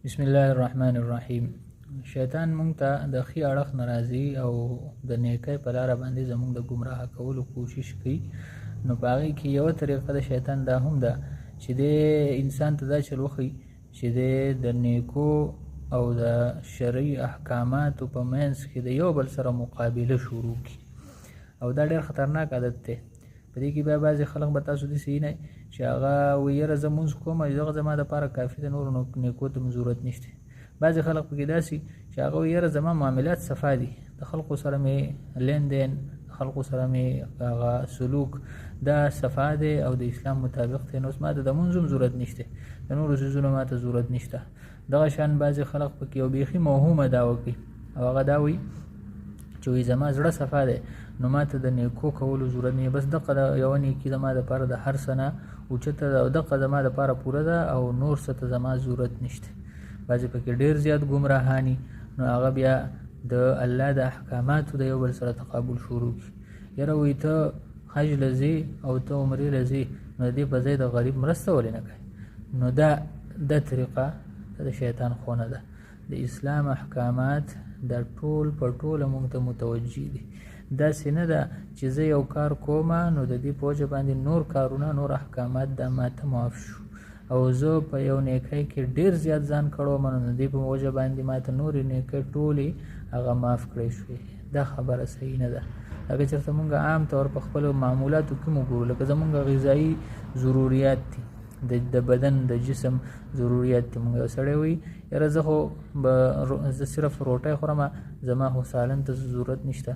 بسم الله الرحمن الرحیم. شیطان مونږ ته د ښې اړخ نه راځي او د نیکۍ په لاره باندې زمونږ د ګمراه کولو کوشش کوي. نو په هغې کې یوه طریقه د شیطان دا هم ده چې د انسان ته دا چل وښي چې د نیکو او د شرعي احکاماتو په منځ کې د یو بل سره مقابله شروع کړي، او دا ډېر خطرناک عادت دی. په دې کې بیا بعضې خلک به تاسو داسې نه چې هغه وایي یاره زه مونځ کوم دغه زما دپاره کافي ده، نورو نیکو ته مې ضرورت نشته. بعضې خلک پکې داسې چې هغه وایي یاره زما معاملات صفا دي، د خلقو سره مې لین دین، د خلقو سره مې هغه سلوک دا صفا دی او د اسلام مطابق دی، نو اوس ما ته د مونځ هم ضرورت نشته، د نورو څیزونو ما ته ضرورت نشته. دغه شان بعضې خلک پکې یو بیخي موهومه دعوه کوي او هغه دا وایي چې وایي زما زړه صفا دی نو ما ته د نیکو کولو ضرورت نه، بس دغه یوه نیکي زما دپاره د هر څه نه اوچته ده او دغه زما دپاره پوره ده او نور څه ته زما ضرورت نشته. بعضې پکې ډېر زیات ګمراهاني، نو هغه بیا د الله د احکاماتو د یو بل سره تقابل شروع کړي. یاره وایي ته حج له ځې او ته عمرې له ځې، نو د دې په ځای د غریب مرسته ولې نه کوې؟ نو دا طریقه د شیطان خونه ده. د اسلام احکامات دا ټول په ټوله مونږ ته متوجه دي. داسې نه ده چې زه یو کار کوم نو د دې په وجه باندې نور کارونه، نور احکامات دا ماته معاف شو، او زه په یو نیکۍ کې ډېر زیات ځان کړوم نو د دې په وجه باندې ماته نورې نیکۍ ټولې هغه معاف کړی شوې. دا خبره صحیح نه ده. هغه چېرته مونږ عام طور په خپلو معمولاتو کې وګورو، لکه زمونږ غذایي ضروریات دي، د بدن د جسم ضروریات دي. مونږ یو سړی وایي یاره زه صرف روټۍ خورم، زما خو سالن ته ضرورت نشته،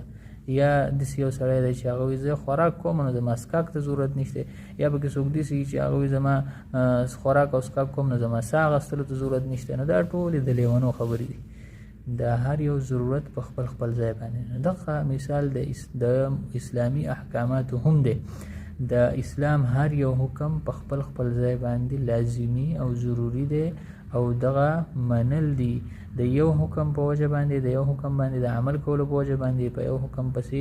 یا داسې یو سړی دی چې هغه وایي زه خوراک کوم نو زما څښاک ته ضرورت نشته، یا پکې څوک داسې وي چې هغه وایي زما خوراک او څښاک کوم نو زما ساه اخیستلو ته ضرورت نشته. نو دا ټولې د لیونو خبرې دي. دا هر یو ضرورت په خپل ځای باندې. دغه مثال د اسلامي احکاماتو هم دی. د اسلام هر یو حکم په خپل ځای باندې لازمي او ضروری دی، او دغه منل دي. د یو حکم په وجه باندې، د یو حکم باندې د عمل کولو په وجه باندې، په یو حکم پسې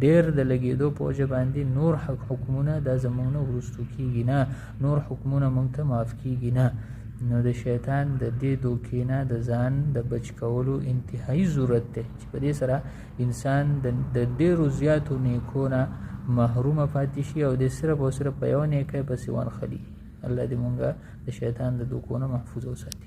ډېر د لګېدو په وجه باندې نور حکمونه دا زموږ نه وروستو کېږي نه، نور حکمونه موږ ته معاف کېږي نه. نو د شیطان د دې دوکې نه د ځان د بچ کولو انتهایی ضرورت دی چې په دې سره انسان د ډېرو زیاتو نیکو نه محرومه پاتې شي او د صرف او صرف په یو نیکۍ پسې ونخلي. الله دې مونږ د شیطان د دوکو نه محفوظ وساتي.